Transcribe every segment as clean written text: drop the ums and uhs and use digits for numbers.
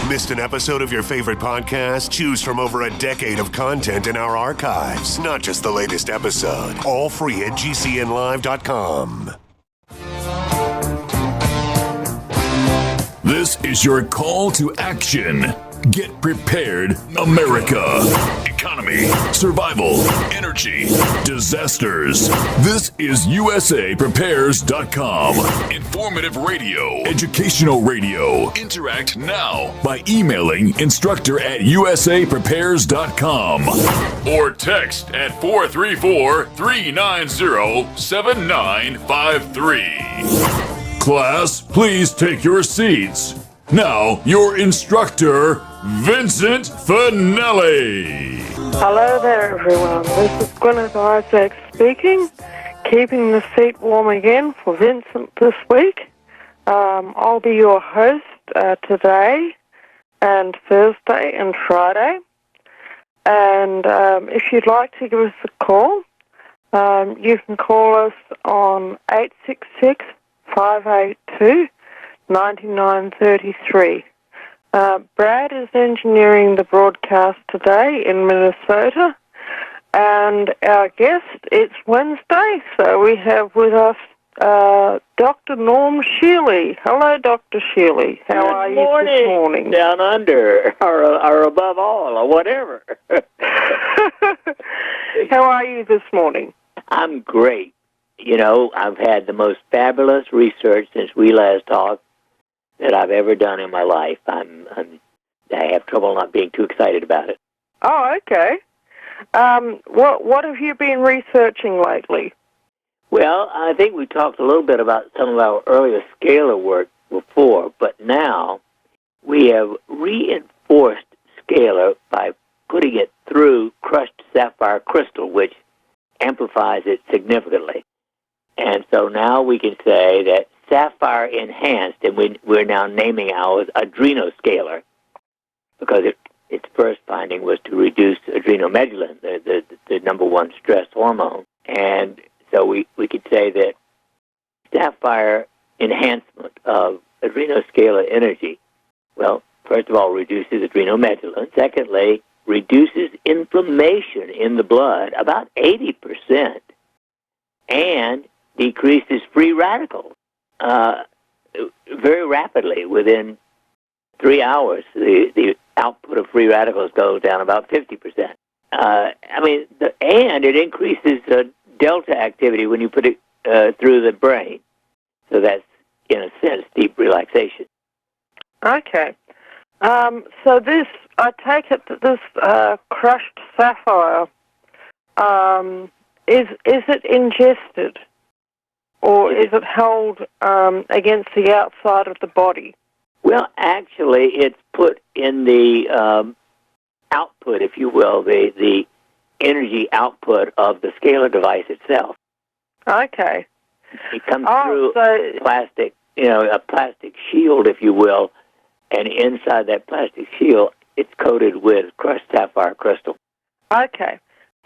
Missed an episode of your favorite podcast? Choose from over a decade of content in our archives, not just the latest episode. All free at gcnlive.com. This is your call to action. Get prepared, America. Economy, survival, energy, disasters. This is USAPrepares.com. Informative radio, educational radio. Interact now by emailing instructor@USAPrepares.com or text at 434-390-7953. Class, please take your seats. Now, your instructor, Vincent Finelli. Hello there, everyone. This is Guineith Isaac speaking, keeping the seat warm again for Vincent this week. I'll be your host today and Thursday and Friday. And if you'd like to give us a call, you can call us on 866-582-9933. Brad is engineering the broadcast today in Minnesota, and our guest, it's Wednesday, so we have with us Dr. Norm Shealy. Hello, Dr. Shealy. How are you this morning? Down under, or above all, or whatever. How are you this morning? I'm great. You know, I've had the most fabulous research since we last talked that I've ever done in my life. I have trouble not being too excited about it. Oh, okay. What have you been researching lately? Well, I think we talked a little bit about some of our earlier scalar work before, but now we have reinforced scalar by putting it through crushed sapphire crystal, which amplifies it significantly. And so now we can say that sapphire enhanced, and we're now naming ours adrenoscalar, because its first finding was to reduce adrenomedullin, the number one stress hormone. And so we could say that sapphire enhancement of adrenoscalar energy, well, first of all, reduces adrenomedullin. Secondly, reduces inflammation in the blood about 80%, and decreases free radicals very rapidly. Within 3 hours, the output of free radicals goes down about 50%. And it increases delta activity when you put it through the brain. So that's, in a sense, deep relaxation. Okay. So this, I take it that this crushed sapphire, is it ingested, or is it held against the outside of the body? Well, actually, it's put in the output, if you will, the energy output of the scalar device itself. Okay. It comes through plastic, a plastic shield, if you will, and inside that plastic shield, it's coated with crushed sapphire crystal. Okay.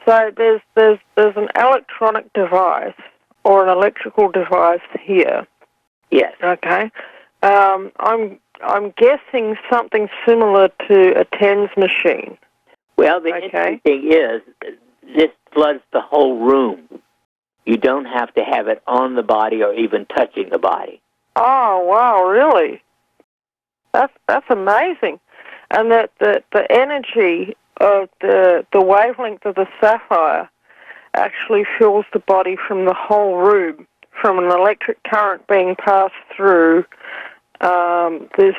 So there's an electronic device or an electrical device here. Yes. Okay. I'm guessing something similar to a TENS machine. Well, the interesting thing is, this floods the whole room. You don't have to have it on the body or even touching the body. Oh, wow, really? That's amazing. And that the energy of the wavelength of the sapphire actually fills the body from the whole room, from an electric current being passed through this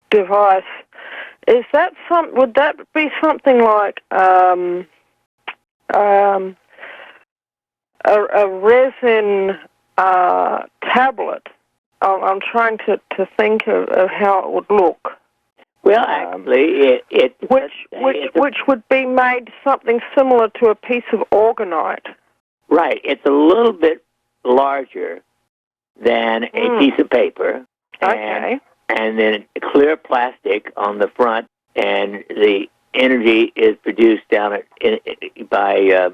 device. Would that be something like a resin tablet? I'm trying to think of how it would look. Well, actually, which would be made something similar to a piece of orgonite. Right. It's a little bit larger than a piece of paper. Okay. And then clear plastic on the front, and the energy is produced down by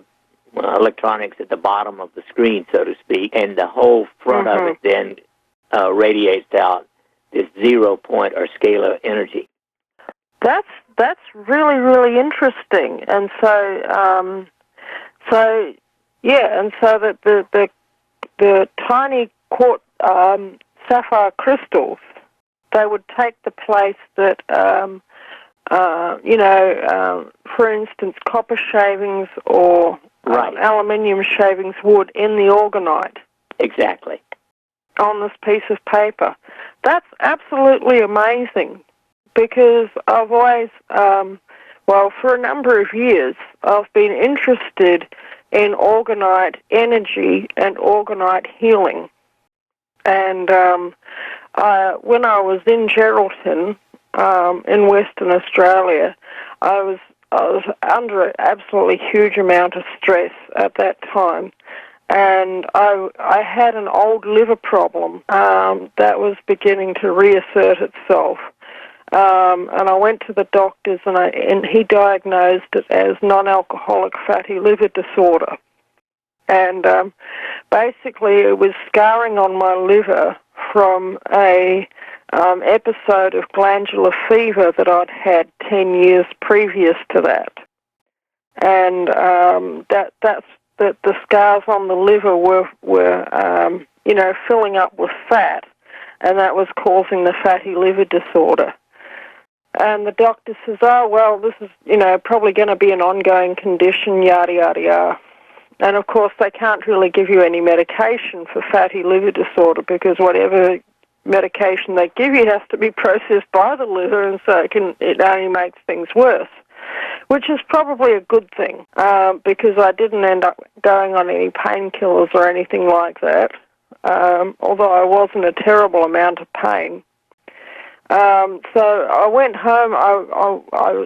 electronics at the bottom of the screen, so to speak, and the whole front of it then radiates out this 0 point or scalar energy. That's really, really interesting. And so that the tiny quartz sapphire crystals, they would take the place that for instance, copper shavings or aluminium shavings would in the organite. Exactly. On this piece of paper. That's absolutely amazing, because I've always, for a number of years, I've been interested in organite energy and organite healing. And when I was in Geraldton, in Western Australia, I was under an absolutely huge amount of stress at that time, and I had an old liver problem that was beginning to reassert itself, and I went to the doctors, and he diagnosed it as non-alcoholic fatty liver disorder, and basically it was scarring on my liver from a episode of glandular fever that I'd had 10 years previous to that. And the scars on the liver were filling up with fat, and that was causing the fatty liver disorder. And the doctor says, this is, probably going to be an ongoing condition, yada, yada, yada. And, of course, they can't really give you any medication for fatty liver disorder, because whatever medication they give you has to be processed by the liver, and so it only makes things worse, which is probably a good thing, because I didn't end up going on any painkillers or anything like that, although I was in a terrible amount of pain. So I went home.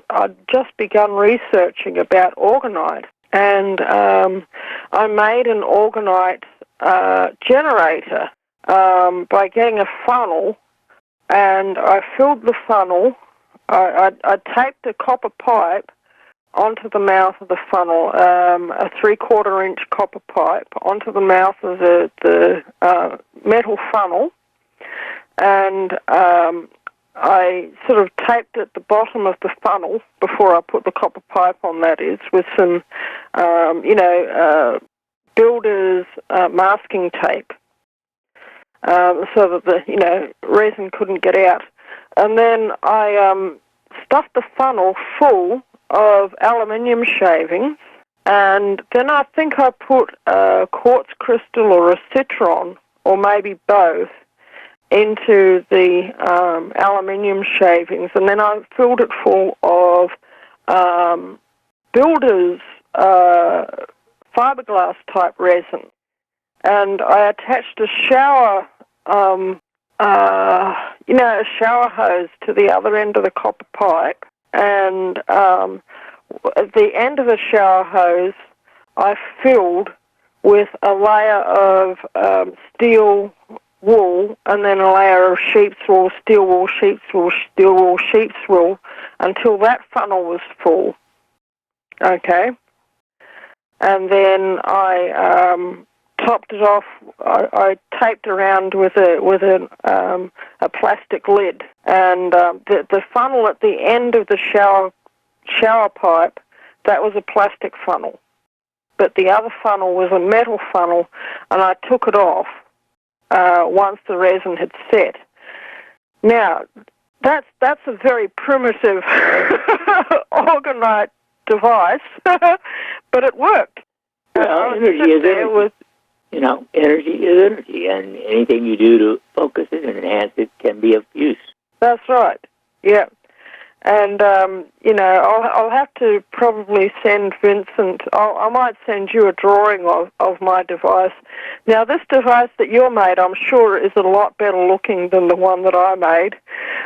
I'd just begun researching about organite, and I made an organite generator by getting a funnel, and I filled the funnel. I taped a copper pipe onto the mouth of the funnel, a 3/4-inch copper pipe onto the mouth of the metal funnel, and I sort of taped at the bottom of the funnel before I put the copper pipe on, that is, with some, builder's masking tape, so that the, resin couldn't get out. And then I stuffed the funnel full of aluminium shavings, and then I think I put a quartz crystal or a citron, or maybe both, into the aluminium shavings, and then I filled it full of builder's fiberglass type resin, and I attached a shower, a shower hose to the other end of the copper pipe, and at the end of the shower hose I filled with a layer of steel wool, and then a layer of sheep's wool, steel wool, sheep's wool, steel wool, sheep's wool, until that funnel was full. Okay? And then I topped it off. I taped around with a plastic lid, and the funnel at the end of the shower pipe, that was a plastic funnel, but the other funnel was a metal funnel, and I took it off once the resin had set. Now, that's a very primitive organite device, but it worked. Well, energy is energy. Energy is energy, and anything you do to focus it and enhance it can be of use. That's right. Yeah. And, I'll have to probably send Vincent, I might send you a drawing of my device. Now, this device that you made, I'm sure, is a lot better looking than the one that I made.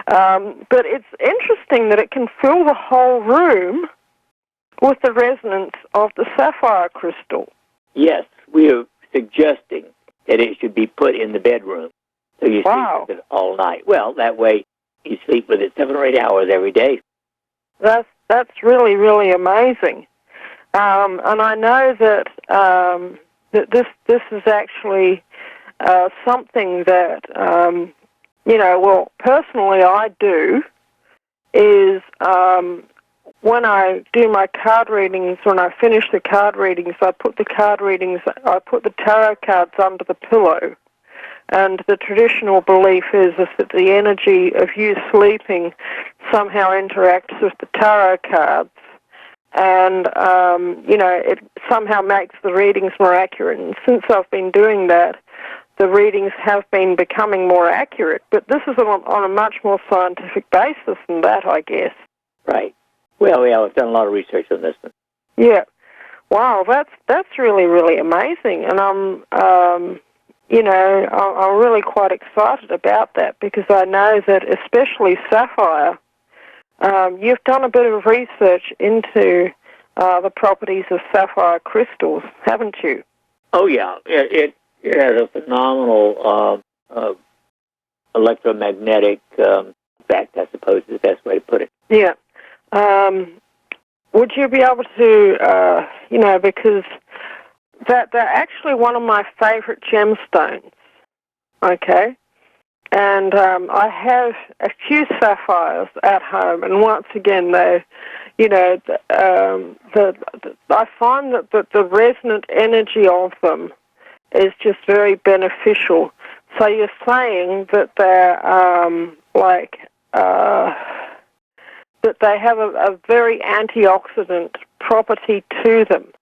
But it's interesting that it can fill the whole room with the resonance of the sapphire crystal. Yes, we are suggesting that it should be put in the bedroom, so you sleep with it all night. Well, that way you sleep with it 7 or 8 hours every day. That's really, really amazing. And I know that that this is actually something that well, personally I do, is when I do my card readings, when I finish the card readings, I put the tarot cards under the pillow. And the traditional belief is that the energy of you sleeping somehow interacts with the tarot cards. And, it somehow makes the readings more accurate. And since I've been doing that, the readings have been becoming more accurate. But this is on a much more scientific basis than that, I guess. Right. Well, yeah, I've done a lot of research on this one. Yeah. Wow, that's really, really amazing. And I'm really quite excited about that because I know that especially sapphire, you've done a bit of research into the properties of sapphire crystals, haven't you? Oh, yeah. It has a phenomenal electromagnetic effect, I suppose is the best way to put it. Yeah. Would you be able to, because they're actually one of my favorite gemstones, okay? And I have a few sapphires at home, and once again, I find that the resonant energy of them is just very beneficial. So you're saying that they're that they have a very antioxidant property to them.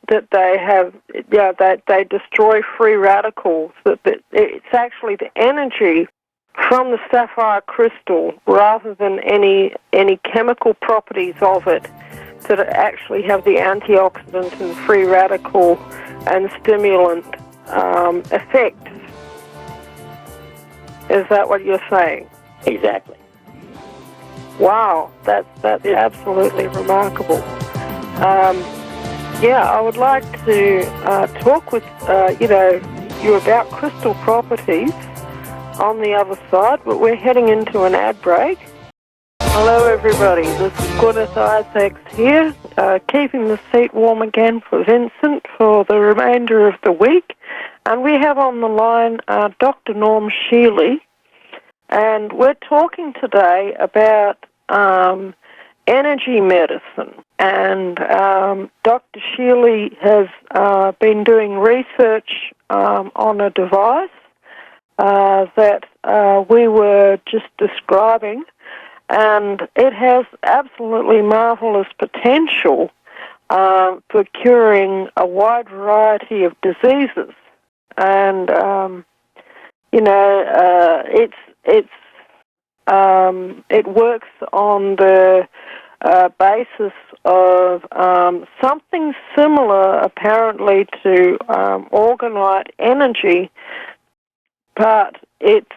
That they have, they destroy free radicals. That it's actually the energy from the sapphire crystal, rather than any chemical properties of it, that actually have the antioxidant and free radical and stimulant effects. Is that what you're saying? Exactly. Wow, that's absolutely remarkable. I would like to talk with you about crystal properties on the other side, but we're heading into an ad break. Hello, everybody. This is Guineith Isaacs here, keeping the seat warm again for Vincent for the remainder of the week. And we have on the line Dr. Norm Shealy, and we're talking today about energy medicine. And Dr. Shealy has been doing research on a device that we were just describing, and it has absolutely marvelous potential for curing a wide variety of diseases. And it works on the basis of something similar, apparently, to orgonite energy, but it's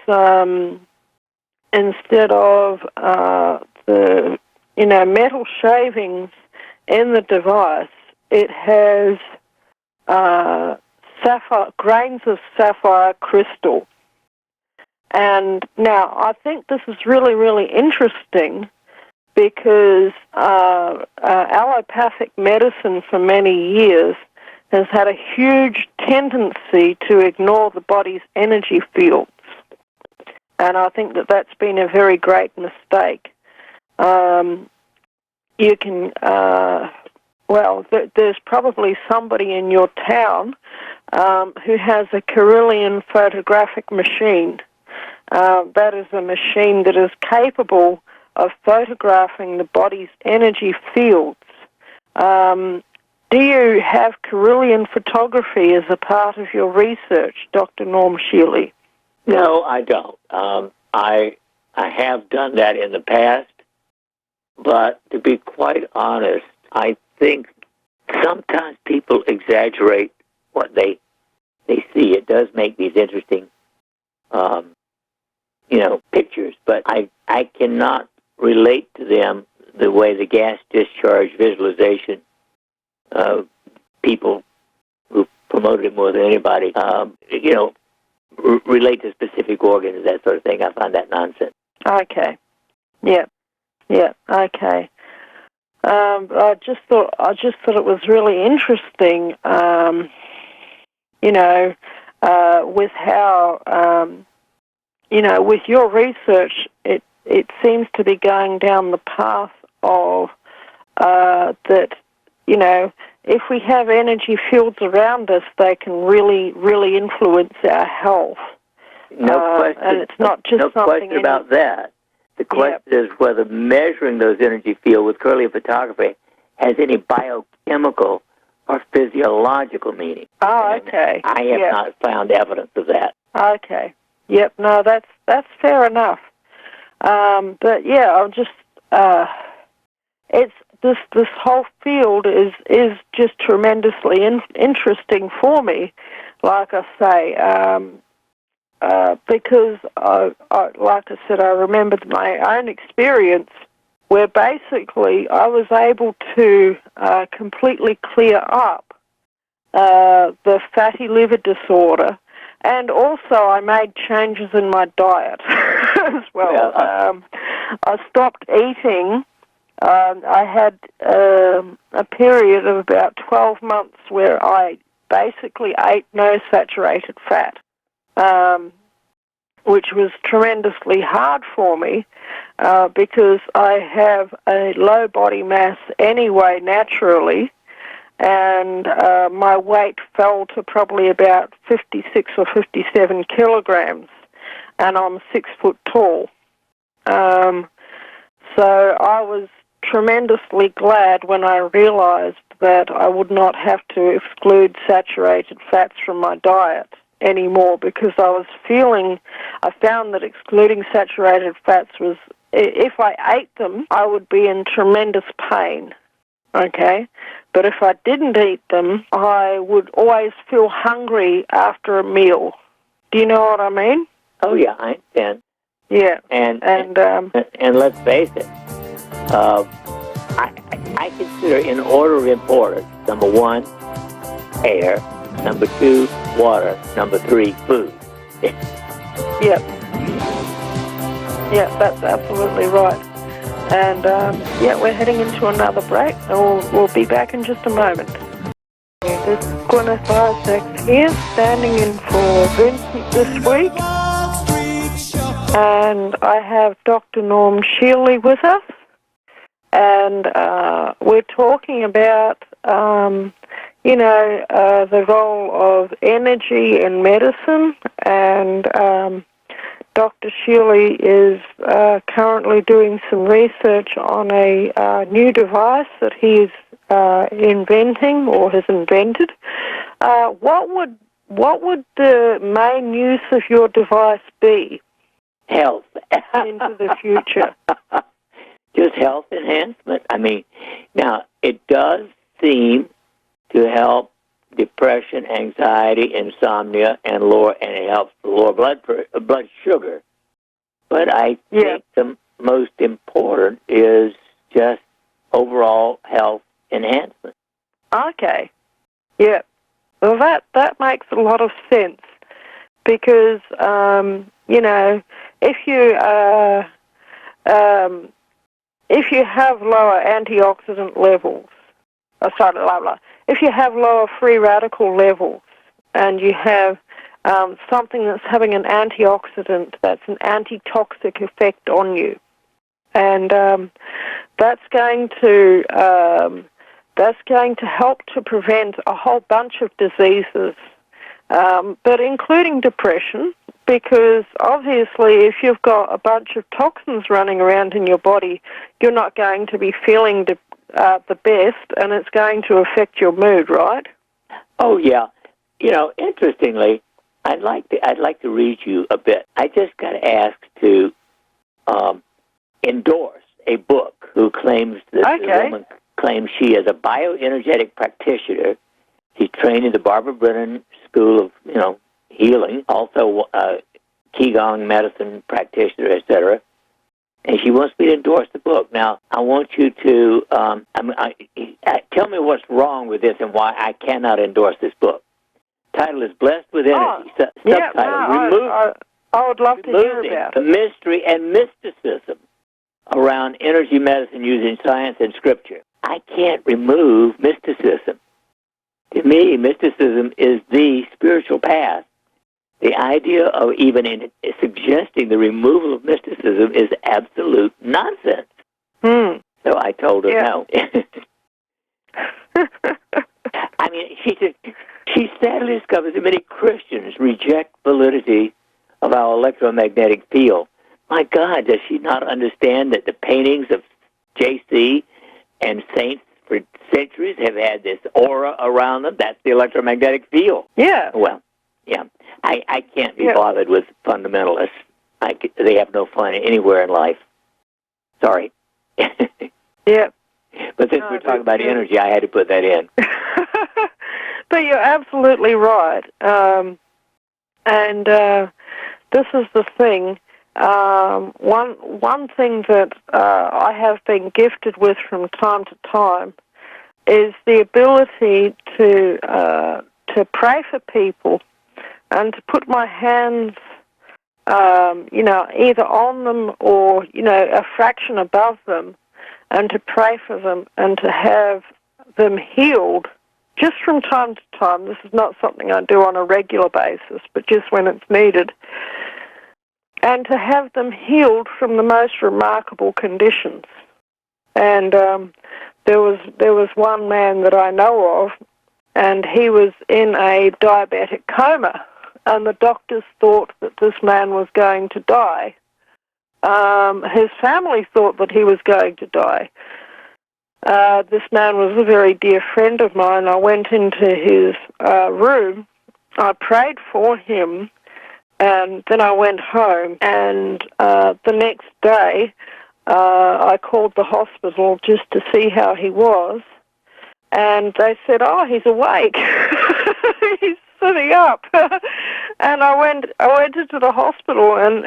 instead of the metal shavings in the device, it has grains of sapphire crystal. And now I think this is really, really interesting because allopathic medicine for many years has had a huge tendency to ignore the body's energy fields. And I think that that's been a very great mistake. You can, there's probably somebody in your town who has a Carillion photographic machine. That is a machine that is capable of photographing the body's energy fields. Do you have Carillion photography as a part of your research, Dr. Norm Shealy? No, I don't. I have done that in the past, but to be quite honest, I think sometimes people exaggerate what they see. It does make these interesting, pictures, but I cannot relate to them the way the gas discharge visualization people who promoted it more than anybody, relate to specific organs, that sort of thing. I find that nonsense. Okay. Yeah. Okay. I just thought it was really interesting, with how with your research, it seems to be going down the path of that, if we have energy fields around us, they can really, really influence our health. No question. And it's not just no something... question about that. The question is whether measuring those energy fields with Curly photography has any biochemical or physiological meaning. Oh, okay. I have not found evidence of that. Okay. Yep. No, that's fair enough. But yeah, I'll just it's this whole field is just tremendously interesting for me. Like I say, because like I said, I remembered my own experience where basically I was able to completely clear up the fatty liver disorder, and also I made changes in my diet as well. I stopped eating. I had a period of about 12 months where I basically ate no saturated fat, which was tremendously hard for me because I have a low body mass anyway naturally, and my weight fell to probably about 56 or 57 kilograms, and I'm 6 foot tall. So I was tremendously glad when I realized that I would not have to exclude saturated fats from my diet anymore, because I found that excluding saturated fats was, if I ate them, I would be in tremendous pain, okay? But if I didn't eat them, I would always feel hungry after a meal. Do you know what I mean? Oh, yeah, I understand. Yeah. And let's face it, I consider in order of importance, number 1, air, number 2, water, number 3, food. Yep. Yeah, that's absolutely right. And, we're heading into another break, and we'll be back in just a moment. This is Guineith Isaacs here, standing in for Vincent this week. And I have Dr. Norm Shealy with us. And we're talking about, the role of energy in medicine. And Dr. Shealy is currently doing some research on a new device that he's inventing or has invented. What would the main use of your device be? Health. Into the future. Just health enhancement. I mean, now, it does seem to help depression, anxiety, insomnia, and it helps lower blood sugar. But I think the most important is just overall health enhancement. Okay. Yeah. Well, that makes a lot of sense because, if you have lower antioxidant levels, if you have lower free radical levels, and you have something that's having an antioxidant, that's an antitoxic effect on you, and that's going to help to prevent a whole bunch of diseases, but including depression. Because obviously if you've got a bunch of toxins running around in your body, you're not going to be feeling the best, and it's going to affect your mood, right? Oh, yeah. Interestingly, I'd like to read you a bit. I just got asked to endorse a book who claims that the woman claims she is a bioenergetic practitioner. She's trained in the Barbara Brennan School of, healing, also Qigong medicine practitioner, etc. And she wants me to endorse the book. Now, I want you to tell me what's wrong with this and why I cannot endorse this book. Title is Blessed with Energy. Subtitle, I would love to hear about the mystery and mysticism around energy medicine using science and scripture. I can't remove mysticism. To me, mysticism is the spiritual path The idea of even suggesting the removal of mysticism is absolute nonsense. So I told her no. I mean, she sadly discovers that many Christians reject validity of our electromagnetic field. My God, does she not understand that the paintings of J.C. and saints for centuries have had this aura around them? That's the electromagnetic field. Yeah. Well, yeah. I can't be bothered with fundamentalists. They have no fun anywhere in life. Sorry. Yeah. But since we're talking about energy, I had to put that in. But you're absolutely right. And this is the thing. One thing that I have been gifted with from time to time is the ability to pray for people and to put my hands, either on them or a fraction above them, and to pray for them and to have them healed just from time to time. This is not something I do on a regular basis, but just when it's needed. And to have them healed from the most remarkable conditions. And there was one man that I know of, and he was in a diabetic coma, and the doctors thought that this man was going to die. His family thought that he was going to die. This man was a very dear friend of mine. I went into his room. I prayed for him, and then I went home. And the next day, I called the hospital just to see how he was. And they said, "Oh, he's awake. He's sitting up." And I went into the hospital, and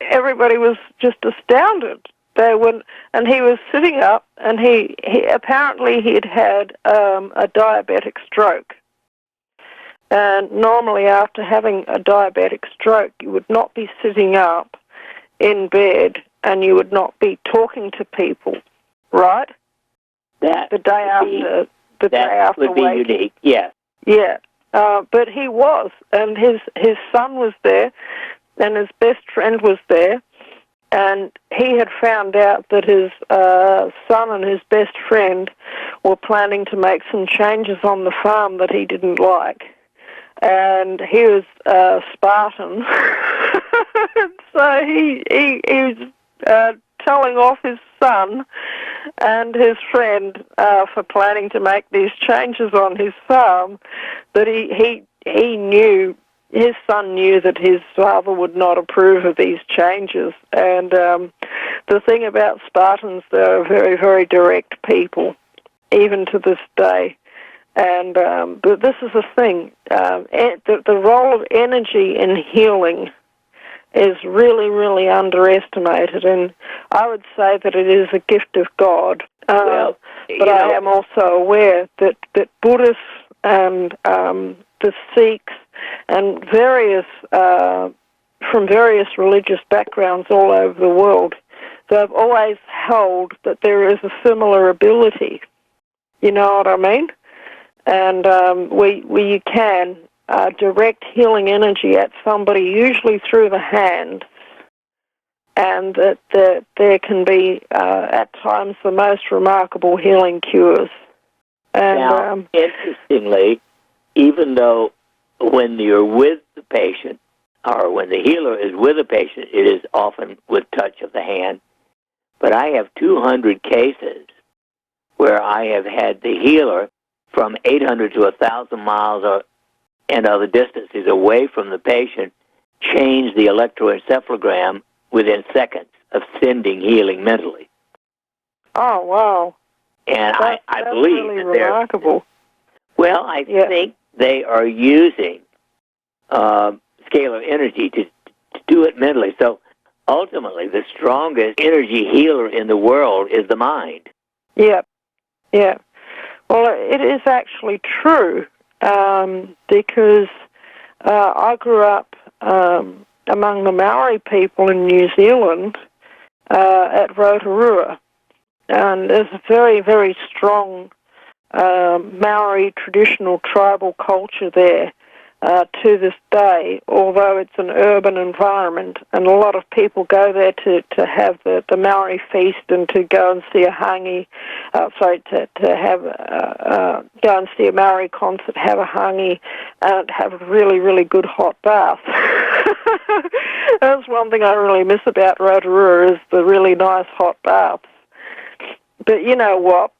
everybody was just astounded. And he was sitting up, and he apparently he'd had a diabetic stroke. And normally, after having a diabetic stroke, you would not be sitting up in bed, and you would not be talking to people, right? The day after would be waking. unique. Yes. Yeah. But he was, and his son was there, and his best friend was there, and he had found out that his son and his best friend were planning to make some changes on the farm that he didn't like. And he was Spartan, so he was telling off his son and his friend for planning to make these changes on his farm, that he knew, his son knew that his father would not approve of these changes. And the thing about Spartans, they're very, very direct people, even to this day. And but this is the thing, the role of energy in healing is really, really underestimated, and I would say that it is a gift of God. But I am also aware that Buddhists and the Sikhs and from various religious backgrounds all over the world, they've always held that there is a similar ability. You know what I mean? And where you can direct healing energy at somebody, usually through the hand, and that there can be, at times, the most remarkable healing cures. And, now, interestingly, even though when you're with the patient, or when the healer is with a patient, it is often with touch of the hand, but I have 200 cases where I have had the healer from 800 to 1,000 miles and other distances away from the patient change the electroencephalogram within seconds of sending healing mentally. Oh, wow. And that's I believe really that they're remarkable. Well, I think they are using scalar energy to do it mentally. So ultimately, the strongest energy healer in the world is the mind. Yeah. Well, it is actually true, because I grew up among the Maori people in New Zealand at Rotorua, and there's a very, very strong Maori traditional tribal culture there, to this day, although it's an urban environment, and a lot of people go there to have the Maori feast and to go and see a hangi, to have go and see a Maori concert, have a hangi, and have a really, really good hot bath. That's one thing I really miss about Rotorua, is the really nice hot baths. But you know what?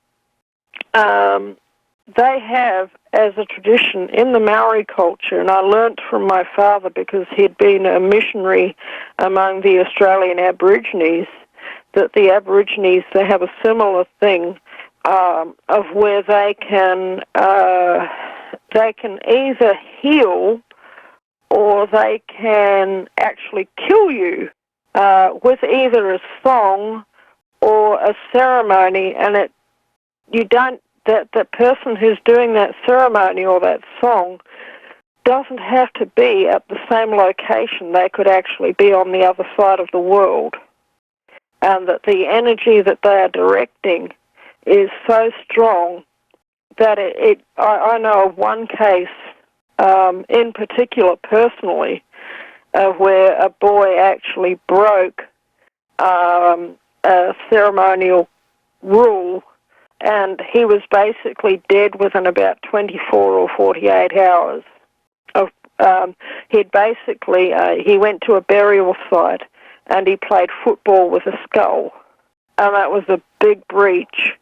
They have, as a tradition in the Maori culture, and I learnt from my father because he'd been a missionary among the Australian Aborigines, that the Aborigines, they have a similar thing of where they can either heal or they can actually kill you with either a song or a ceremony, and the person who's doing that ceremony or that song doesn't have to be at the same location. They could actually be on the other side of the world. And that the energy that they are directing is so strong that I know of one case in particular personally where a boy actually broke a ceremonial rule, and he was basically dead within about 24 or 48 hours. He went to a burial site and he played football with a skull, and that was a big breach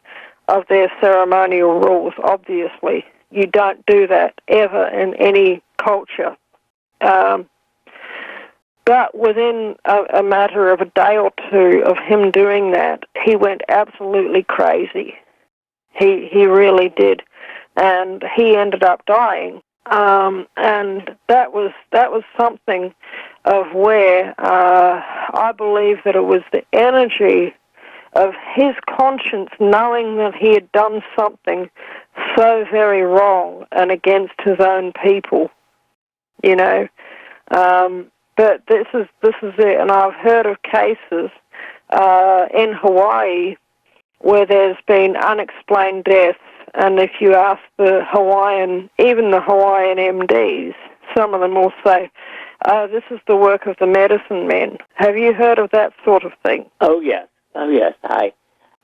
of their ceremonial rules. Obviously, you don't do that ever in any culture. But within a matter of a day or two of him doing that, he went absolutely crazy. He really did, and he ended up dying. And that was something of where I believe that it was the energy of his conscience knowing that he had done something so very wrong and against his own people, you know. But this is it, and I've heard of cases in Hawaii where there's been unexplained deaths, and if you ask even the Hawaiian MDs, some of them will say, this is the work of the medicine men. Have you heard of that sort of thing? Oh, yes. I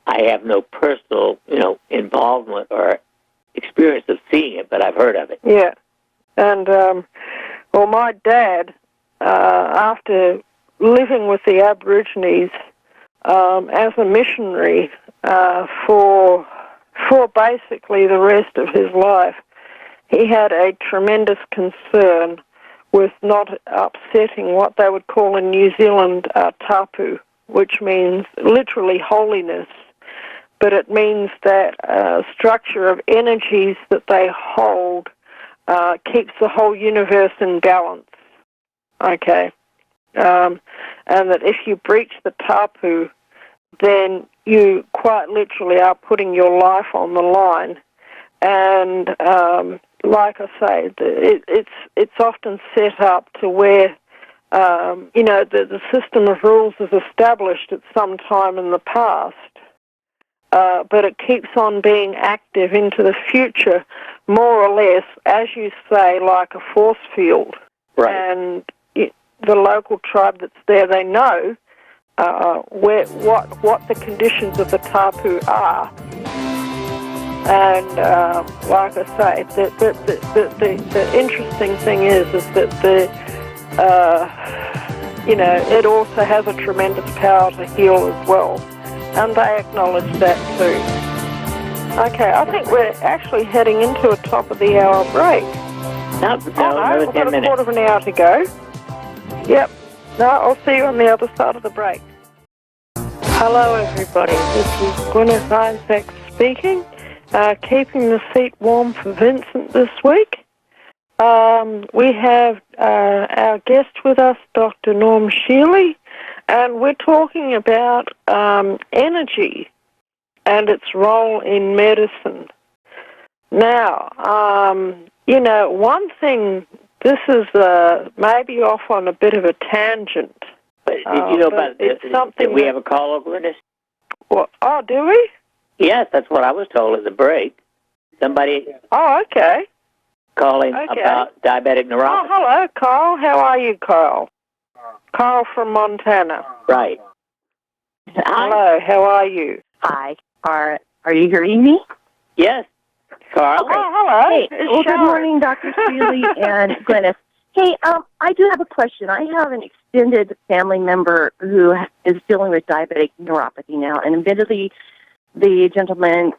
have no personal, involvement or experience of seeing it, but I've heard of it. Yeah. And, my dad, after living with the Aborigines as a missionary for basically the rest of his life, he had a tremendous concern with not upsetting what they would call in New Zealand tapu, which means literally holiness, but it means that structure of energies that they hold keeps the whole universe in balance, okay? And that if you breach the tapu, then you quite literally are putting your life on the line. And like I say, it's often set up to where, the system of rules is established at some time in the past, but it keeps on being active into the future, more or less, as you say, like a force field. Right. And the local tribe that's there, they know what the conditions of the tapu are. And like I say, the interesting thing is that it also has a tremendous power to heal as well, and they acknowledge that too. Okay, I think we're actually heading into a top of the hour break. No, we've got a quarter of an hour to go. Yep. No, I'll see you on the other side of the break. Hello, everybody. This is Guineith Isaac speaking. Keeping the seat warm for Vincent this week. We have our guest with us, Dr. Norm Shealy, and we're talking about energy and its role in medicine. Now, one thing, this is maybe off on a bit of a tangent. But did you know about this? Did we have a call over this? Well, oh, do we? Yes, that's what I was told at the break. Somebody... Oh, okay. calling about diabetic neuropathy. Oh, hello, Carl. How are you, Carl? Carl from Montana. Right. Hello, how are you? Hi. Are you hearing me? Yes, Carl. Oh, hello. Hey, It's well, good Sharon. morning, Dr. Shealy and Guineith. Hey, I do have a question. I have an extended family member who is dealing with diabetic neuropathy now, and admittedly, the gentleman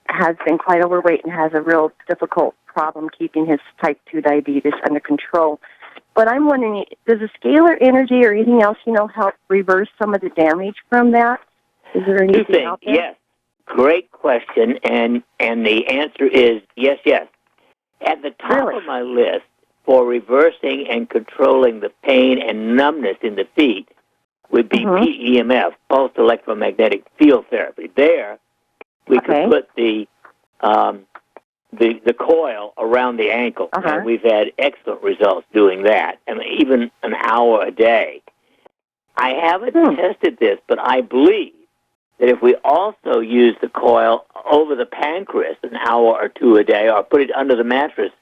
has been quite overweight and has a real difficult problem keeping his type 2 diabetes under control. But I'm wondering, does a scalar energy or anything else, help reverse some of the damage from that? Is there anything Two things. out there? Yes. Great question, and the answer is yes. At the top of my list for reversing and controlling the pain and numbness in the feet would be PEMF, pulsed electromagnetic field therapy. There, we could put the coil around the ankle, and we've had excellent results doing that, and even an hour a day. I haven't tested this, but I believe that if we also use the coil over the pancreas an hour or two a day, or put it under the mattress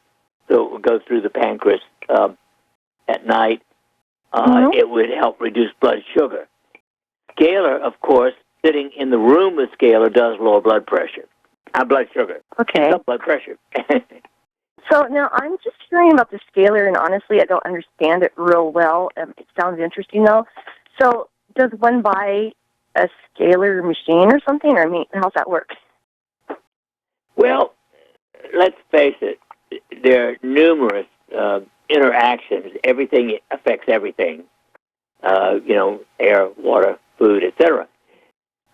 so it would go through the pancreas at night, it would help reduce blood sugar. Scalar, of course, sitting in the room with Scalar does lower blood pressure. Blood sugar. Okay. Not blood pressure. So now I'm just hearing about the scalar, and honestly, I don't understand it real well. It sounds interesting, though. So does one buy a scalar machine or something? Or, how's that work? Well, let's face it. There are numerous interactions. Everything affects everything. Air, water, food, etc.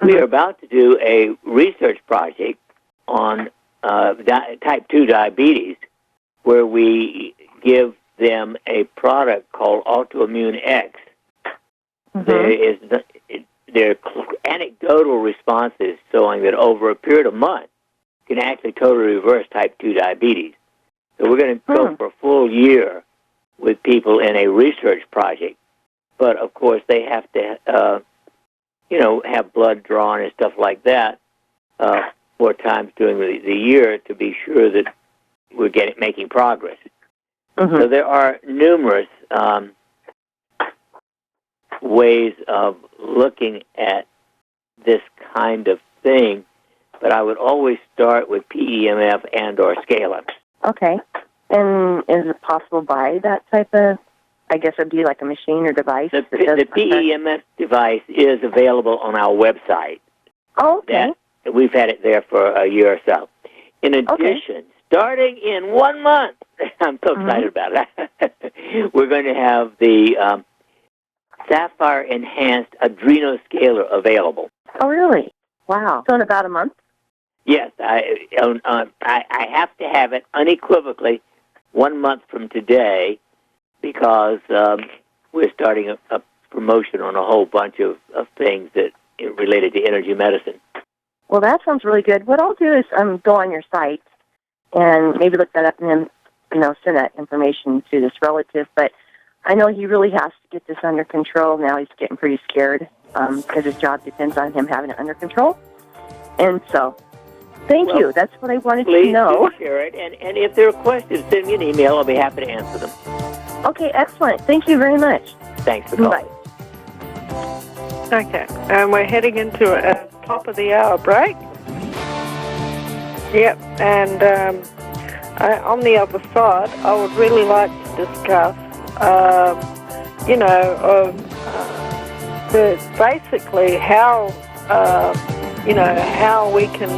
We are about to do a research project on type 2 diabetes, where we give them a product called Autoimmune X. There are anecdotal responses showing that over a period of months can actually totally reverse type 2 diabetes. So we're going to go for a full year with people in a research project. But, of course, they have to, have blood drawn and stuff like that 4 times during the year to be sure that we're making progress. So there are numerous ways of looking at this kind of thing, but I would always start with PEMF and or scalar. Okay. And is it possible to buy that type of, I guess it would be like a machine or device? The PEMF device is available on our website. Oh, okay. We've had it there for a year or so. In addition, starting in 1 month, I'm so excited about it, we're going to have the Sapphire-enhanced adrenoscaler available. Oh, really? Wow. So in about a month? Yes. I have to have it unequivocally 1 month from today because we're starting a promotion on a whole bunch of things that are related to energy medicine. Well, that sounds really good. What I'll do is go on your site and maybe look that up and then, send that information to this relative. But I know he really has to get this under control. Now he's getting pretty scared because his job depends on him having it under control. And so, thank you. That's what I wanted to know. Please share it. And if there are questions, send me an email. I'll be happy to answer them. Okay, excellent. Thank you very much. Thanks for calling. Bye. Okay, and we're heading into a top of the hour break. Yep, and on the other side, I would really like to discuss, basically how, how we can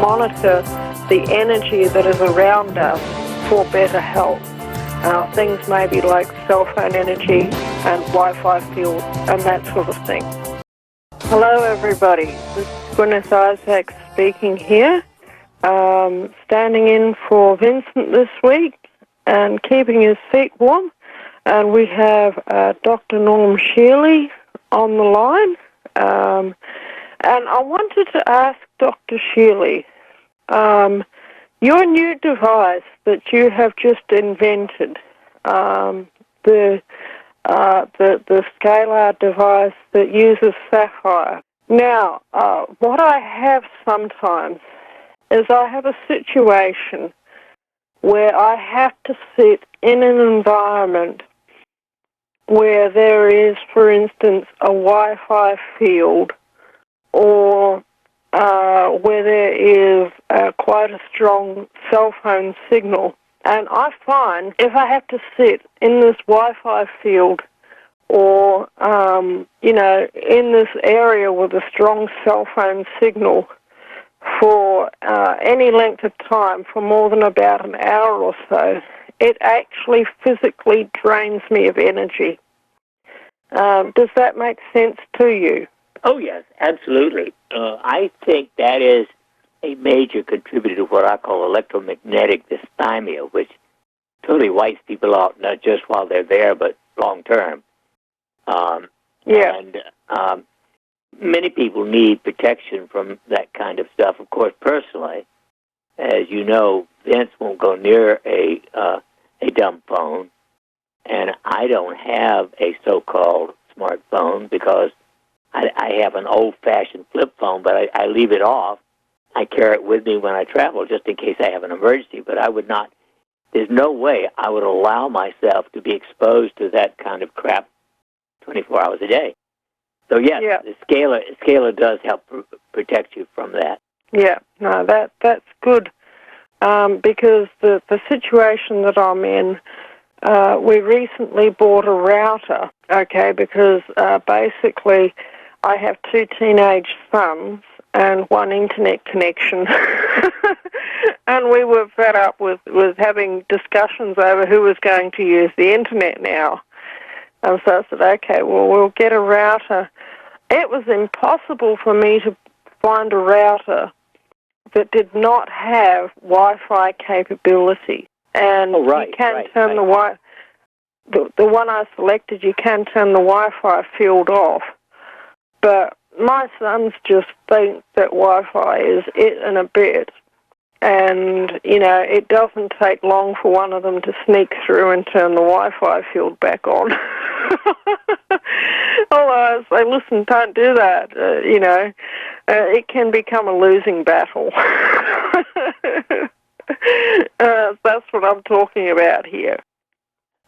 monitor the energy that is around us for better health. Things maybe like cell phone energy and Wi-Fi field and that sort of thing. Hello, everybody. This is Guineith Isaac speaking here, standing in for Vincent this week and keeping his feet warm. And we have Dr. Norm Shealy on the line. And I wanted to ask Dr. Shealy, your new device that you have just invented, the scalar device that uses sapphire. Now, what I have sometimes is I have a situation where I have to sit in an environment where there is, for instance, a Wi-Fi field, or where there is quite a strong cell phone signal. And I find if I have to sit in this Wi-Fi field or, in this area with a strong cell phone signal for any length of time, for more than about an hour or so, it actually physically drains me of energy. Does that make sense to you? Oh, yes, absolutely. I think that is a major contributor to what I call electromagnetic dysthymia, which totally wipes people out, not just while they're there, but long term. And many people need protection from that kind of stuff. Of course, personally, as you know, Vince won't go near a dumb phone, and I don't have a so-called smartphone because I have an old-fashioned flip phone, but I leave it off. I carry it with me when I travel just in case I have an emergency, but I would not, there's no way I would allow myself to be exposed to that kind of crap 24 hours a day. So, yes, the scalar does help protect you from that. Yeah, no, that's good, because the situation that I'm in, we recently bought a router, because basically I have 2 teenage sons and 1 internet connection, and we were fed up with having discussions over who was going to use the internet now. And so I said, okay, well, we'll get a router. It was impossible for me to find a router that did not have Wi-Fi capability. And you can turn the one I selected, you can turn the Wi-Fi field off. But my sons just think that Wi-Fi is it and a bit. And, it doesn't take long for one of them to sneak through and turn the Wi-Fi field back on. Although I say, listen, don't do that. It can become a losing battle. That's what I'm talking about here.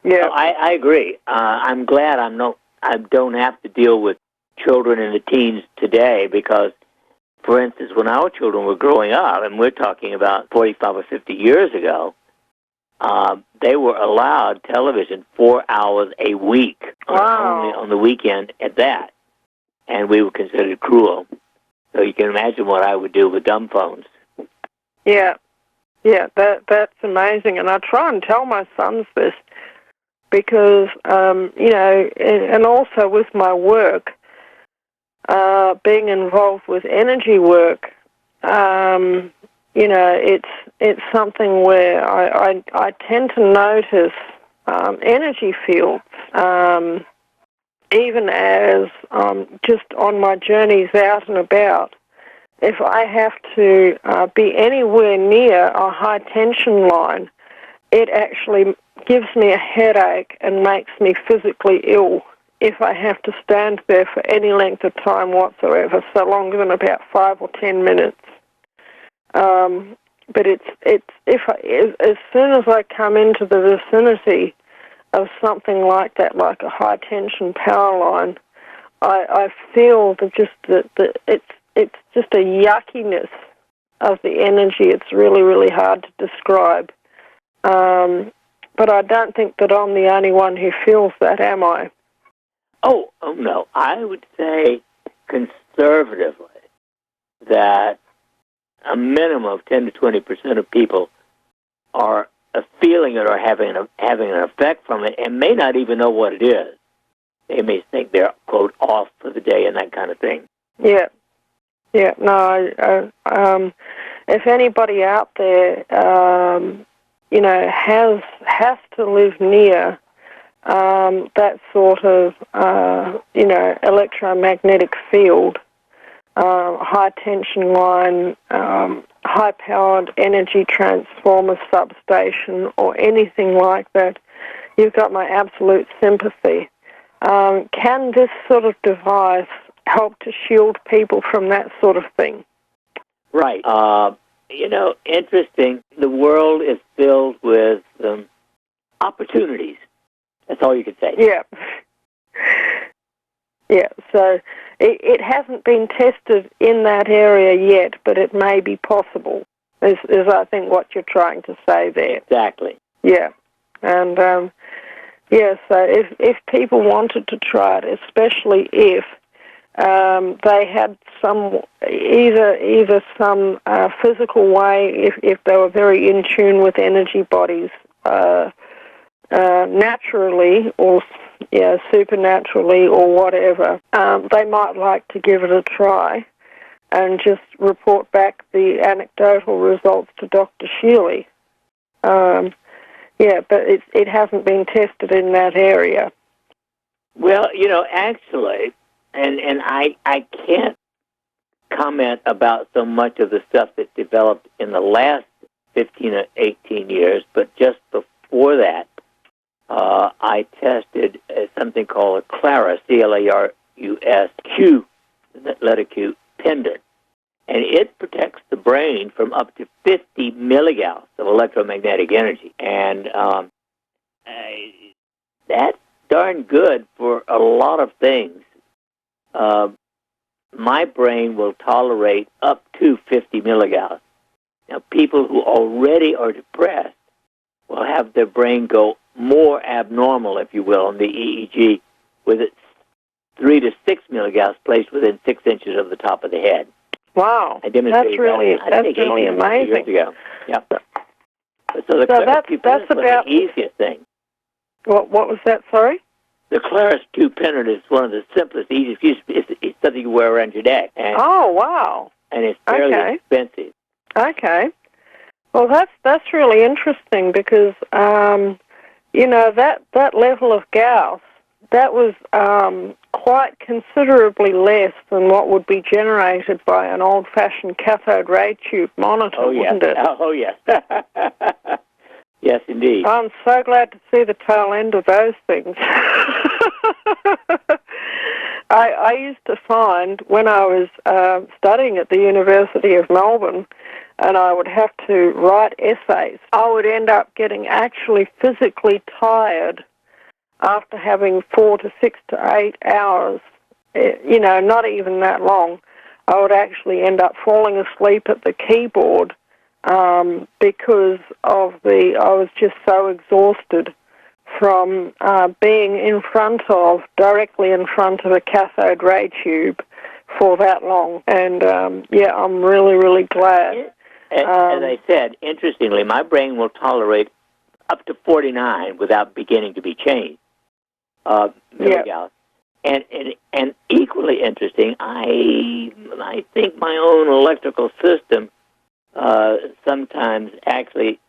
Yeah, I agree. I'm glad I don't have to deal with children and the teens today because, for instance, when our children were growing up, and we're talking about 45 or 50 years ago, they were allowed television 4 hours a week, only on the weekend at that, and we were considered cruel. So you can imagine what I would do with dumb phones. Yeah, that's amazing, and I try and tell my sons this because, and also with my work, being involved with energy work, it's something where I tend to notice energy fields, even as just on my journeys out and about. If I have to be anywhere near a high tension line, it actually gives me a headache and makes me physically ill if I have to stand there for any length of time whatsoever, so longer than about 5 or 10 minutes. But as soon as I come into the vicinity of something like that, like a high tension power line, I feel that it's just a yuckiness of the energy. It's really, really hard to describe. But I don't think that I'm the only one who feels that, am I? Oh no. I would say conservatively that a minimum of 10 to 20% of people are feeling it or having an effect from it and may not even know what it is. They may think they're, quote, off for the day and that kind of thing. Yeah. No, if anybody out there, has to live near that sort of, electromagnetic field, high tension line, high-powered energy transformer substation, or anything like that, you've got my absolute sympathy. Can this sort of device help to shield people from that sort of thing? Right. interesting. The world is filled with opportunities. That's all you could say. Yeah. Yeah, so it hasn't been tested in that area yet, but it may be possible, is I think what you're trying to say there. Exactly. Yeah. And, so if people wanted to try it, especially if they had some, either some physical way, if they were very in tune with energy bodies, naturally or supernaturally or whatever, they might like to give it a try and just report back the anecdotal results to Dr. Shealy. But it hasn't been tested in that area. Well, actually, and I can't comment about so much of the stuff that's developed in the last 15 or 18 years, but just before that, I tested something called a Clarus, C-L-A-R-U-S, Q, letter Q, pendant. And it protects the brain from up to 50 milligauss of electromagnetic energy. And that's darn good for a lot of things. My brain will tolerate up to 50 milligauss. Now, people who already are depressed will have their brain go more abnormal, if you will, on the EEG, with its 3 to 6 milligauss placed within 6 inches of the top of the head. Wow, I demonstrated that's really amazing. Years ago. Yep. So that's about the easiest thing. What was that? Sorry. The Clarus Q pendant is one of the simplest, easiest. It's something you wear around your neck. And, oh, wow. And it's fairly expensive. Okay. Well, that's really interesting because that level of Gauss, that was quite considerably less than what would be generated by an old-fashioned cathode ray tube monitor, wouldn't it? Oh, yes. Yes, indeed. I'm so glad to see the tail end of those things. I used to find when I was studying at the University of Melbourne, and I would have to write essays, I would end up getting actually physically tired after having 4 to 6 to 8 hours, not even that long. I would actually end up falling asleep at the keyboard because I was just so exhausted from being directly in front of a cathode ray tube for that long. And, I'm really, really glad. As I said, interestingly, my brain will tolerate up to 49 without beginning to be changed. Milligauss. And equally interesting, I think my own electrical system sometimes actually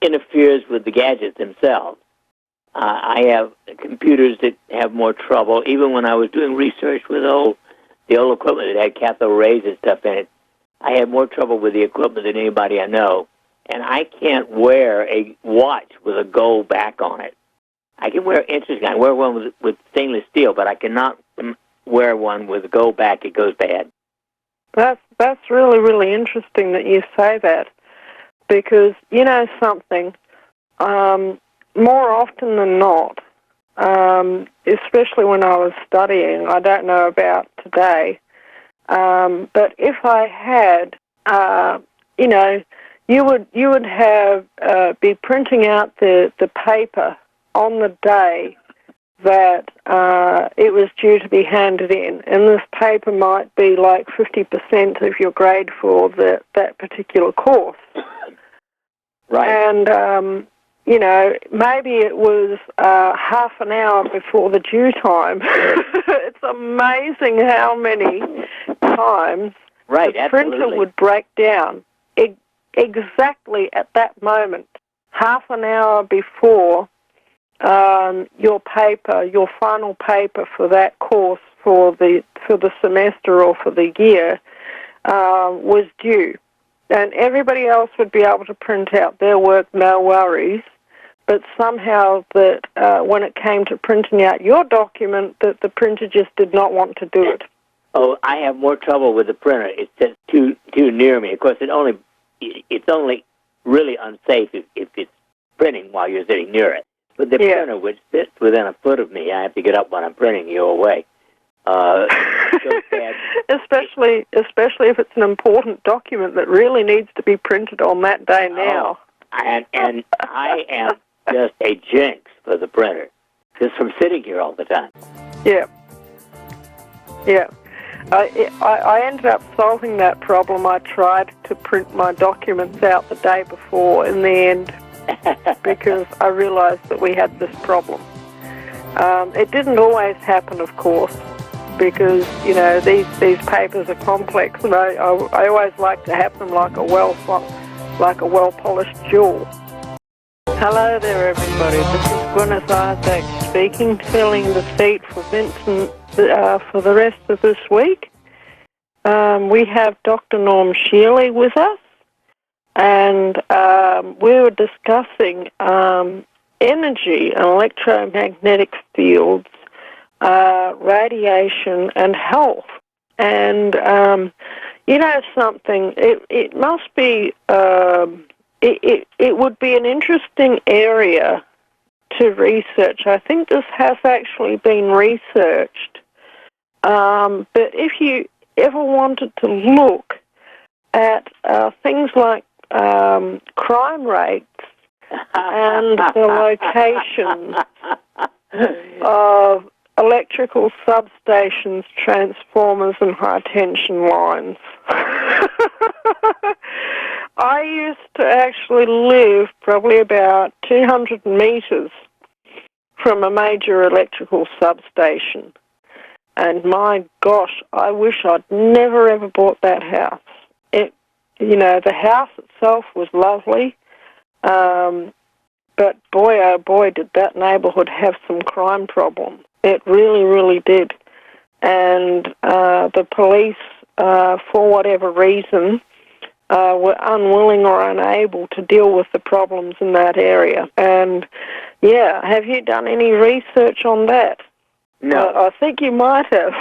interferes with the gadgets themselves. I have computers that have more trouble. Even when I was doing research with the old equipment that had cathode rays and stuff in it, I had more trouble with the equipment than anybody I know. And I can't wear a watch with a gold back on it. I can wear I wear one with stainless steel, but I cannot wear one with a gold back. It goes bad. That's really, really interesting that you say that, because something, more often than not, especially when I was studying, I don't know about today, but if I had, you would have be printing out the paper on the day that it was due to be handed in, and this paper might be like 50% of your grade for that particular course. Right. And, maybe it was half an hour before the due time. It's amazing how many times the printer would break down exactly at that moment, half an hour before your paper, your final paper for that course for the semester or for the year was due. And everybody else would be able to print out their work, no worries. But somehow that when it came to printing out your document, that the printer just did not want to do it. Oh, I have more trouble with the printer. It's just too near me. Of course, it only it's only really unsafe if it's printing while you're sitting near it. But the printer, which sits within a foot of me, I have to get up when I'm printing, you're away. Especially if it's an important document that really needs to be printed on that day now. And I am just a jinx for the printer, just from sitting here all the time. Yeah. I ended up solving that problem. I tried to print my documents out the day before in the end because I realized that we had this problem. It didn't always happen, of course, because, these papers are complex, and I always like to have them like a well-polished jewel. Hello there, everybody. This is Guineith Isaac speaking, filling the seat for Vincent for the rest of this week. We have Dr. Norm Shealy with us, and we were discussing energy and electromagnetic fields, radiation, and health. And something, it must be, it would be an interesting area to research. I think this has actually been researched. But if you ever wanted to look at things like crime rates and the locations of electrical substations, transformers, and high-tension lines. I used to actually live probably about 200 meters from a major electrical substation. And my gosh, I wish I'd never ever bought that house. The house itself was lovely, but boy, oh boy, did that neighborhood have some crime problems. It really, really did. And the police, for whatever reason, were unwilling or unable to deal with the problems in that area. And, have you done any research on that? No. I think you might have.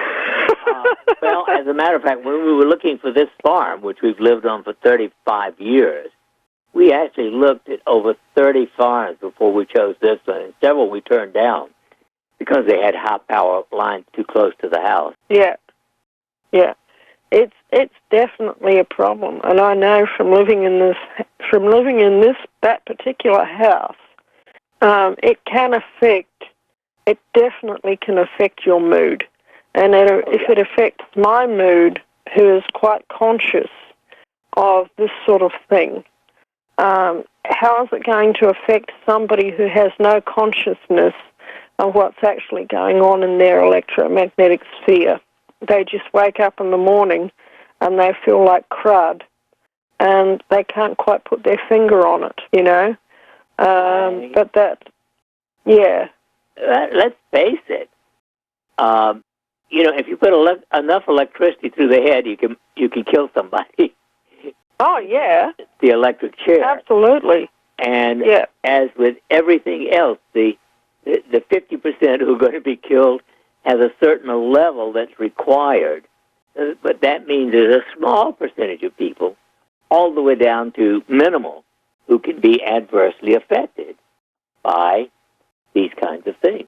Well, as a matter of fact, when we were looking for this farm, which we've lived on for 35 years, we actually looked at over 30 farms before we chose this one, and several we turned down because they had high power lines too close to the house. Yeah. It's definitely a problem, and I know from living in that particular house, it definitely can affect your mood. And if it affects my mood, who is quite conscious of this sort of thing, how is it going to affect somebody who has no consciousness of what's actually going on in their electromagnetic sphere? They just wake up in the morning and they feel like crud, and they can't quite put their finger on it, But that, let's face it. If you put enough electricity through the head, you can kill somebody. Oh, yeah. The electric chair. Absolutely. And as with everything else, the 50% who are going to be killed has a certain level that's required. But that means there's a small percentage of people, all the way down to minimal, who can be adversely affected by these kinds of things.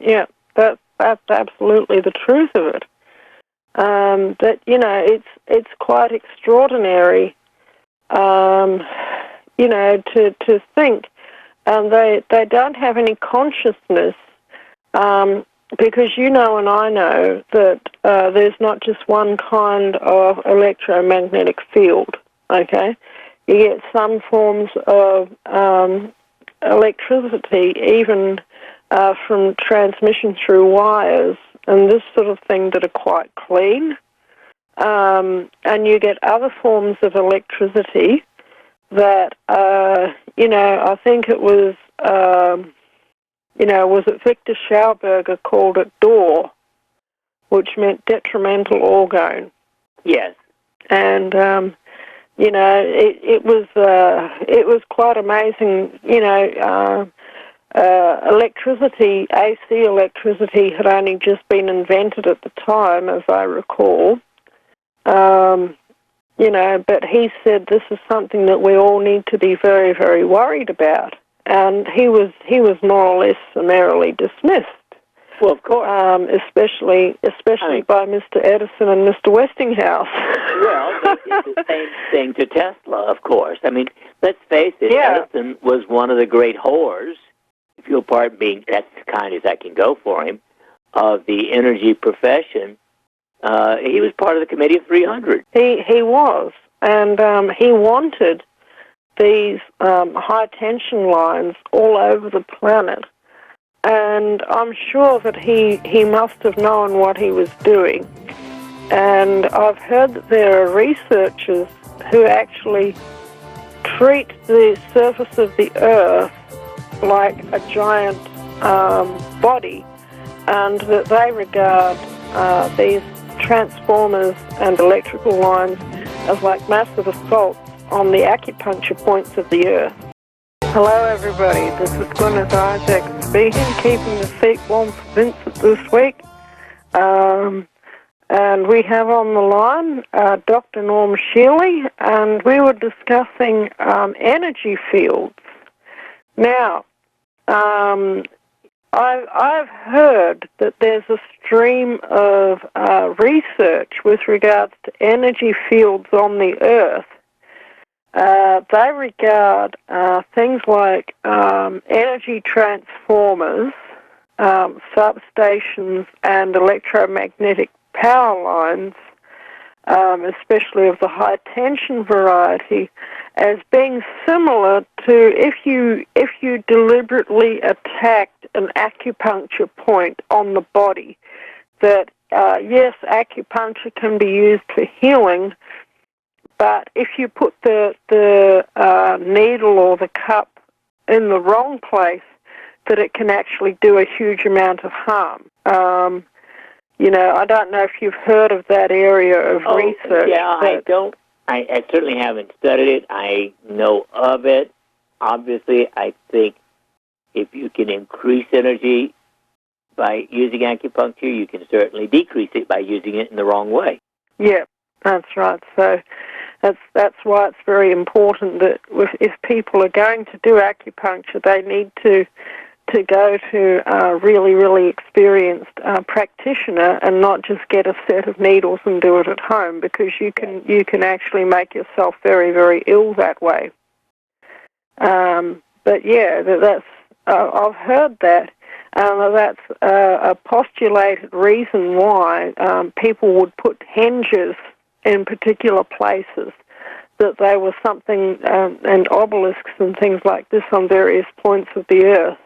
Yeah, that's absolutely the truth of it. It's quite extraordinary, to think. They don't have any consciousness, because and I know that there's not just one kind of electromagnetic field, okay? You get some forms of electricity, even from transmission through wires and this sort of thing, that are quite clean. And you get other forms of electricity that, I think it was, was it Victor Schauberger called it DOR, which meant detrimental orgone. Yes. And, it was quite amazing, electricity, AC electricity, had only just been invented at the time, as I recall. but he said this is something that we all need to be very, very worried about. And he was more or less summarily dismissed. Well, of course. Especially by Mr. Edison and Mr. Westinghouse. Well, they did the same thing to Tesla, of course. I mean, let's face it, Edison was one of the great whores, if you'll pardon me, that's as kind as I can go for him, of the energy profession. He was part of the Committee of 300. He was, and he wanted these high-tension lines all over the planet. And I'm sure that he must have known what he was doing. And I've heard that there are researchers who actually treat the surface of the Earth like a giant body, and that they regard these transformers and electrical lines as like massive assaults on the acupuncture points of the Earth. Hello everybody, this is Guineith speaking, keeping the seat warm for Vincent this week. And we have on the line Dr. Norm Shealy, and we were discussing energy fields. Now, I've heard that there's a stream of research with regards to energy fields on the Earth. They regard things like energy transformers, substations, and electromagnetic power lines, especially of the high-tension variety, as being similar to if you deliberately attacked an acupuncture point on the body. That, yes, acupuncture can be used for healing, but if you put the needle or the cup in the wrong place, that it can actually do a huge amount of harm. I don't know if you've heard of that area of research. Yeah, I don't. I certainly haven't studied it. I know of it. Obviously, I think if you can increase energy by using acupuncture, you can certainly decrease it by using it in the wrong way. Yeah, that's right. So that's why it's very important that if people are going to do acupuncture, they need to go to a really, really experienced practitioner and not just get a set of needles and do it at home, because you can actually make yourself very, very ill that way. But yeah, that's I've heard that. That's a postulated reason why people would put hinges in particular places, that they were something, and obelisks and things like this on various points of the Earth.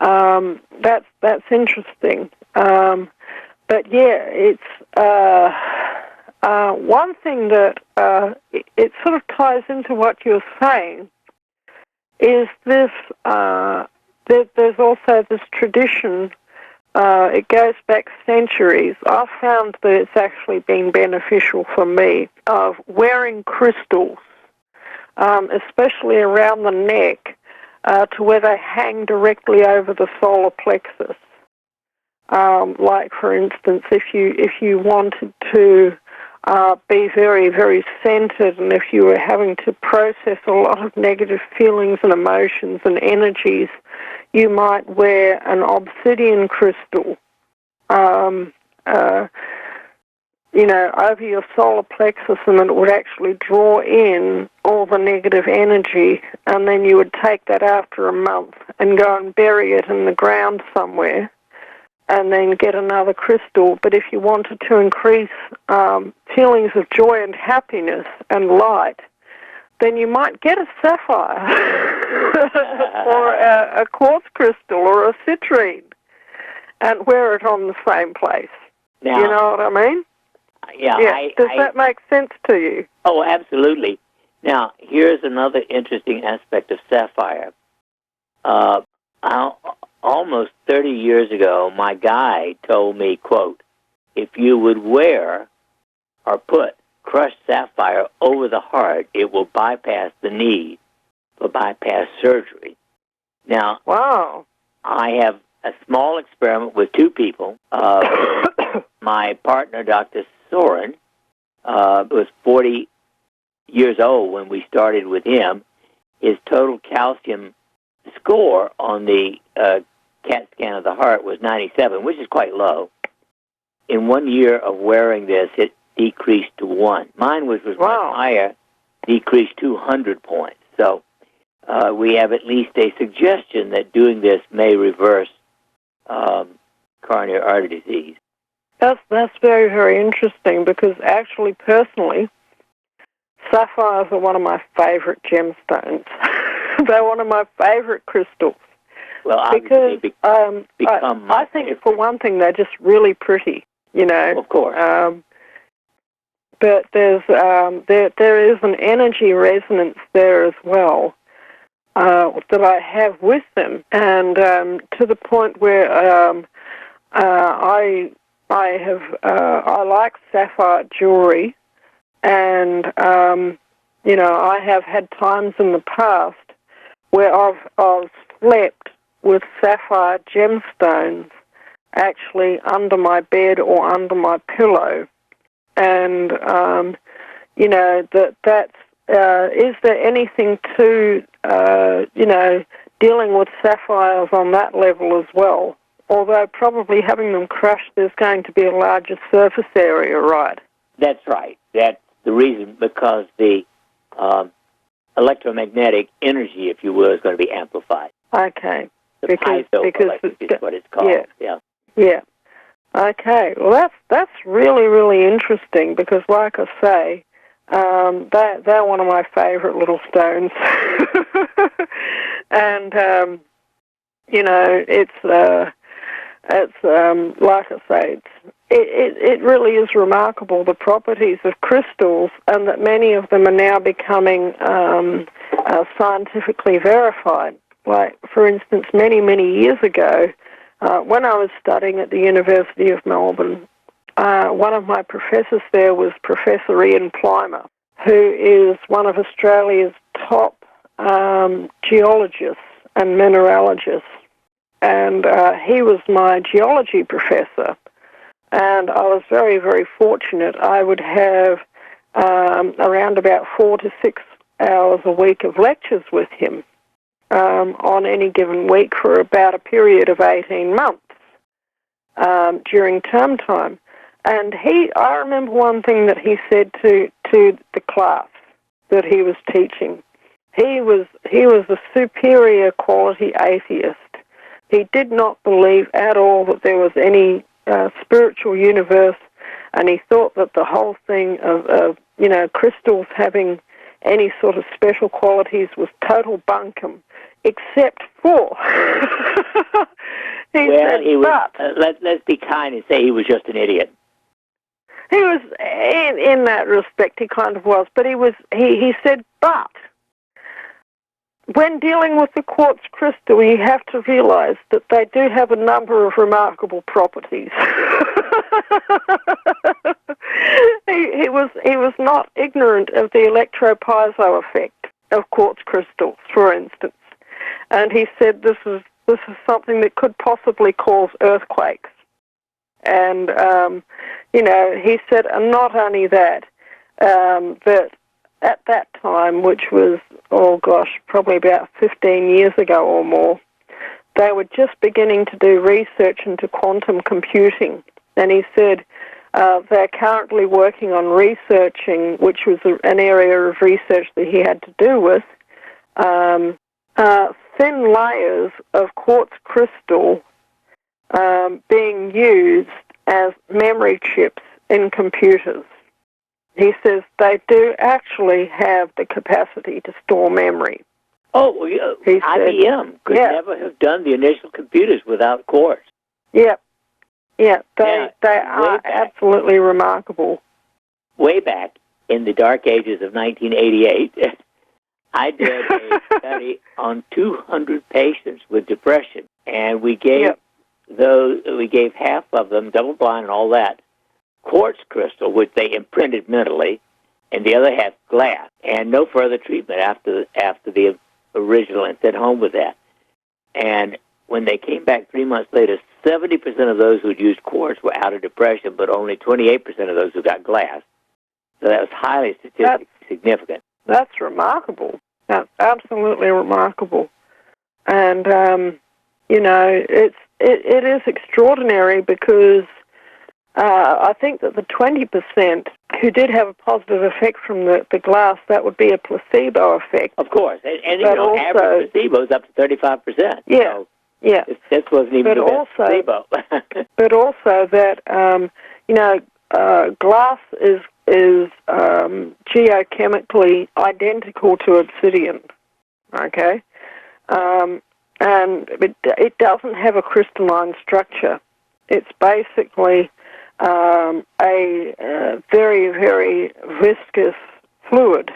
That's interesting. But yeah, it's one thing that it sort of ties into what you're saying is this. There's also this tradition. It goes back centuries. I've found that it's actually been beneficial for me of wearing crystals, especially around the neck, to where they hang directly over the solar plexus. Like, for instance, if you wanted to be very, very centered, and if you were having to process a lot of negative feelings and emotions and energies, you might wear an obsidian crystal, over your solar plexus, and it would actually draw in all the negative energy, and then you would take that after a month and go and bury it in the ground somewhere, and then get another crystal. But if you wanted to increase feelings of joy and happiness and light, then you might get a sapphire or a quartz crystal or a citrine and wear it on the same place. Now, you know what I mean? Yeah. Does that make sense to you? Oh, absolutely. Now, here's another interesting aspect of sapphire. Almost 30 years ago, my guide told me, quote, if you would wear or put crushed sapphire over the heart, it will bypass the need for bypass surgery. Now, wow. I have a small experiment with two people. My partner, Dr. Soren, was 40 years old when we started with him. His total calcium score on the CAT scan of the heart was 97, which is quite low. In 1 year of wearing this, it decreased to 1. Mine was much higher, decreased 200 points. So we have at least a suggestion that doing this may reverse coronary artery disease. That's very, very interesting because actually, personally, sapphires are one of my favorite gemstones. They're one of my favorite crystals. Well, because I think, for one thing, they're just really pretty, you know. Of course. But there is an energy resonance there as well that I have with them, and to the point where I like sapphire jewelry, and you know, I have had times in the past where I've slept with sapphire gemstones actually under my bed or under my pillow, and you know, that's is there anything to you know, dealing with sapphires on that level as well? Although probably having them crushed, there's going to be a larger surface area, right? That's right. That's the reason, because the electromagnetic energy, if you will, is going to be amplified. Okay. Because is what it's called. Yeah. Okay. Well, that's really, really interesting because, like I say, they're one of my favorite little stones, and you know, it's like I say, it really is remarkable, the properties of crystals, and that many of them are now becoming scientifically verified. Like, for instance, many, many years ago, when I was studying at the University of Melbourne, one of my professors there was Professor Ian Plimer, who is one of Australia's top geologists and mineralogists. And he was my geology professor. And I was very, very fortunate. I would have around about 4 to 6 hours a week of lectures with him on any given week for about a period of 18 months during term time. And I remember one thing that he said to the class that he was teaching. He was a superior quality atheist. He did not believe at all that there was any spiritual universe, and he thought that the whole thing of you know, crystals having any sort of special qualities was total bunkum, except for let's be kind and say he was just an idiot. He was, in that respect, he kind of was, but he said, but when dealing with the quartz crystal, you have to realize that they do have a number of remarkable properties. He was not ignorant of the electropiezo effect of quartz crystals, for instance, and he said this is something that could possibly cause earthquakes. And you know, he said, and not only that, that at that time, which was, probably about 15 years ago or more, they were just beginning to do research into quantum computing. And he said they're currently working on researching, which was an area of research that he had to do with, thin layers of quartz crystal being used as memory chips in computers. He says they do actually have the capacity to store memory. Oh, yeah. IBM could never have done the initial computers without quartz. Yeah. They are absolutely remarkable. Way back in the dark ages of 1988, I did a study on 200 patients with depression, and we gave half of them, double blind and all that, quartz crystal, which they imprinted mentally, and the other half glass, and no further treatment after the original, and sent home with that. And when they came back 3 months later, 70% of those who had used quartz were out of depression, but only 28% of those who got glass. So that was highly statistically significant. That's remarkable. That's absolutely remarkable. And, it is extraordinary because I think that the 20% who did have a positive effect from the glass, that would be a placebo effect. Of course. And also, average placebo is up to 35%. Yeah. So yeah. This wasn't even the best placebo. But also that, glass is geochemically identical to obsidian, okay? And it doesn't have a crystalline structure. It's basically a very, very viscous fluid.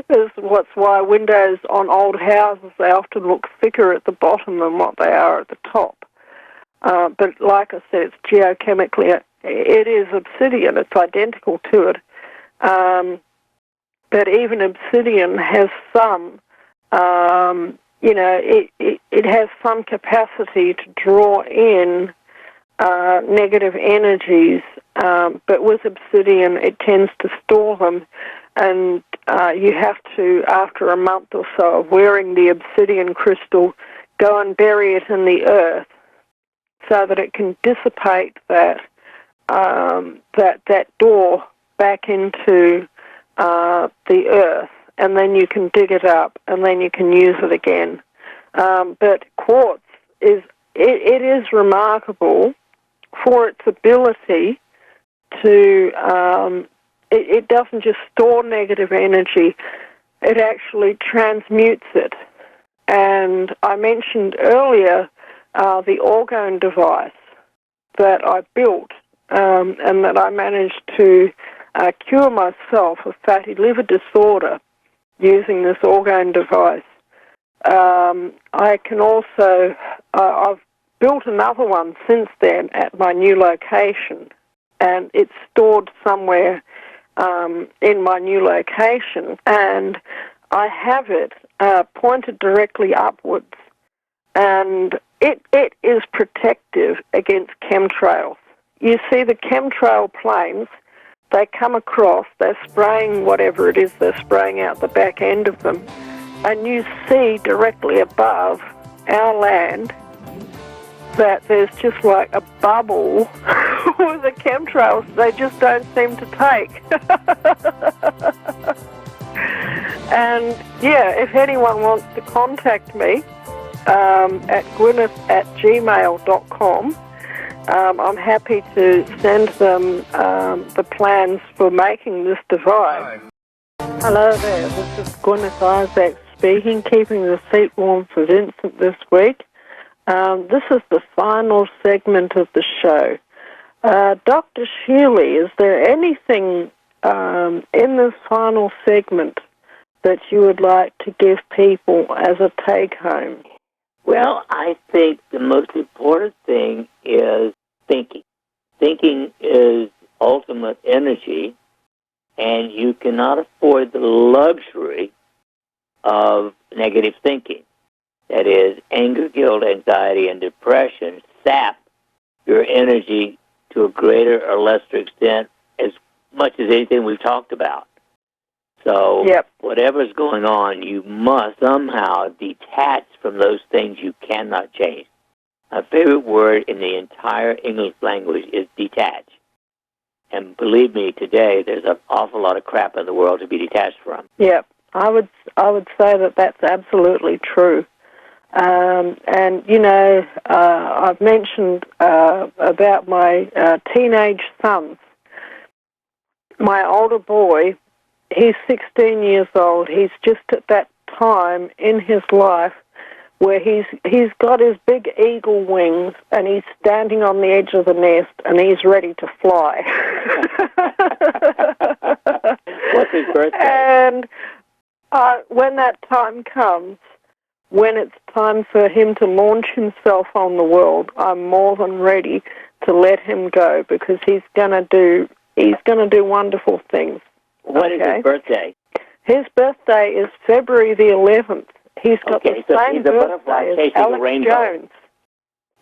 That's why windows on old houses, they often look thicker at the bottom than what they are at the top. But like I said, it's geochemically, it is obsidian. It's identical to it. But even obsidian has some, it has some capacity to draw in negative energies. But with obsidian, it tends to store them. And you have to, after a month or so of wearing the obsidian crystal, go and bury it in the earth so that it can dissipate that door back into the earth, and then you can dig it up, and then you can use it again. But quartz is remarkable for its ability to. It doesn't just store negative energy; it actually transmutes it. And I mentioned earlier the orgone device that I built and that I managed to cure myself of fatty liver disorder using this orgone device. I can also, I've built another one since then at my new location, and it's stored somewhere in my new location, and I have it pointed directly upwards, and it is protective against chemtrails. You see the chemtrail planes, they come across, they're spraying whatever it is they're spraying out the back end of them, and you see directly above our land that there's just like a bubble with the chemtrails they just don't seem to take. And yeah, if anyone wants to contact me at Guineith@gmail.com, I'm happy to send them the plans for making this device. Hello there, this is Guineith Isaac speaking, keeping the seat warm for Vincent this week. This is the final segment of the show. Dr. Shealy, is there anything in this final segment that you would like to give people as a take-home? Well, I think the most important thing is thinking. Thinking is ultimate energy, and you cannot afford the luxury of negative thinking. That is, anger, guilt, anxiety, and depression sap your energy to a greater or lesser extent, as much as anything we've talked about. So whatever's going on, you must somehow detach from those things you cannot change. My favorite word in the entire English language is detach. And believe me, today there's an awful lot of crap in the world to be detached from. Yep, I would say that that's absolutely true. And, you know, I've mentioned about my teenage sons. My older boy, he's 16 years old. He's just at that time in his life where he's got his big eagle wings and he's standing on the edge of the nest and he's ready to fly. What's his birthday? And when that time comes, when it's time for him to launch himself on the world, I'm more than ready to let him go because he's going to do wonderful things. What is his birthday? His birthday is February the 11th. He's got the same birthday as Alex Jones.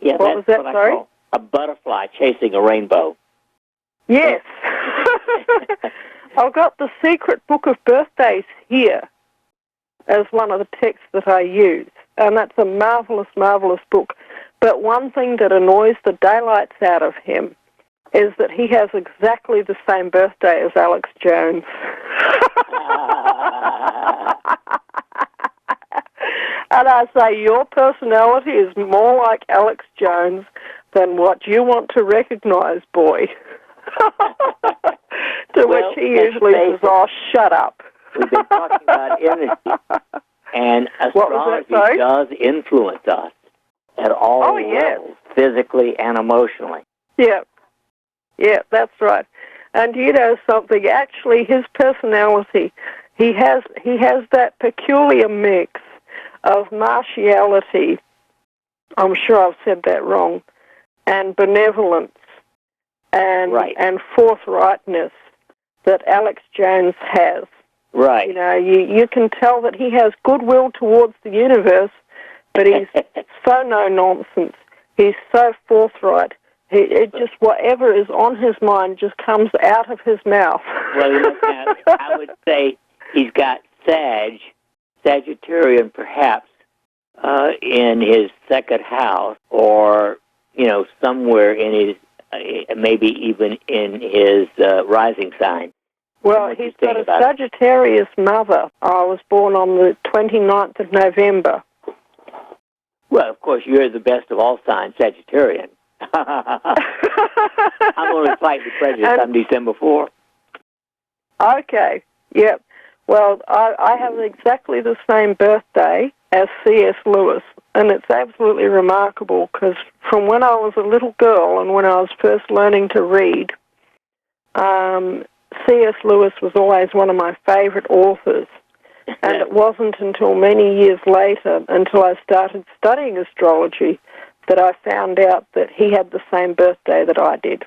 Yeah, what was that, sorry? Call a butterfly chasing a rainbow. Yes. I've got the Secret Book of Birthdays here as one of the texts that I use, and that's a marvelous, marvelous book. But one thing that annoys the daylights out of him is that he has exactly the same birthday as Alex Jones. And I say, your personality is more like Alex Jones than what you want to recognize, boy. To which he usually says, oh, shut up. We've been talking about energy, and astrology does influence us at all levels, physically and emotionally. Yeah, that's right. And you know something, actually his personality, he has that peculiar mix of martiality, I'm sure I've said that wrong, and benevolence and forthrightness that Alex Jones has. Right. You know, you can tell that he has goodwill towards the universe, but he's so no-nonsense. He's so forthright. It just, whatever is on his mind just comes out of his mouth. Well, I would say he's got Sagittarian perhaps, in his second house, or, you know, somewhere in his, maybe even in his rising sign. Well, he's got a Sagittarius mother. I was born on the 29th of November. Well, of course, you're the best of all signs, Sagittarian. I'm only slightly prejudiced. I'm December 4. Okay, yep. Well, I have exactly the same birthday as C.S. Lewis, and it's absolutely remarkable because from when I was a little girl and when I was first learning to read, C.S. Lewis was always one of my favorite authors. And it wasn't until many years later, until I started studying astrology, that I found out that he had the same birthday that I did.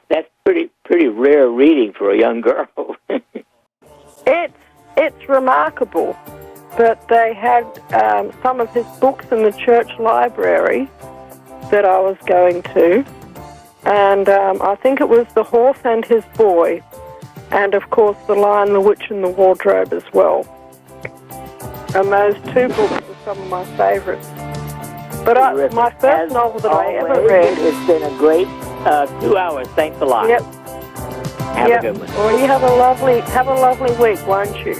That's pretty rare reading for a young girl. It's remarkable. But they had some of his books in the church library that I was going to, and I think it was The Horse and His Boy, and of course The Lion, the Witch and the Wardrobe as well. And those two books were some of my favorites. But my first novel that I ever read... It's been a great 2 hours. Thanks a lot. Yep. Have a good one. Well, you have a lovely week, won't you?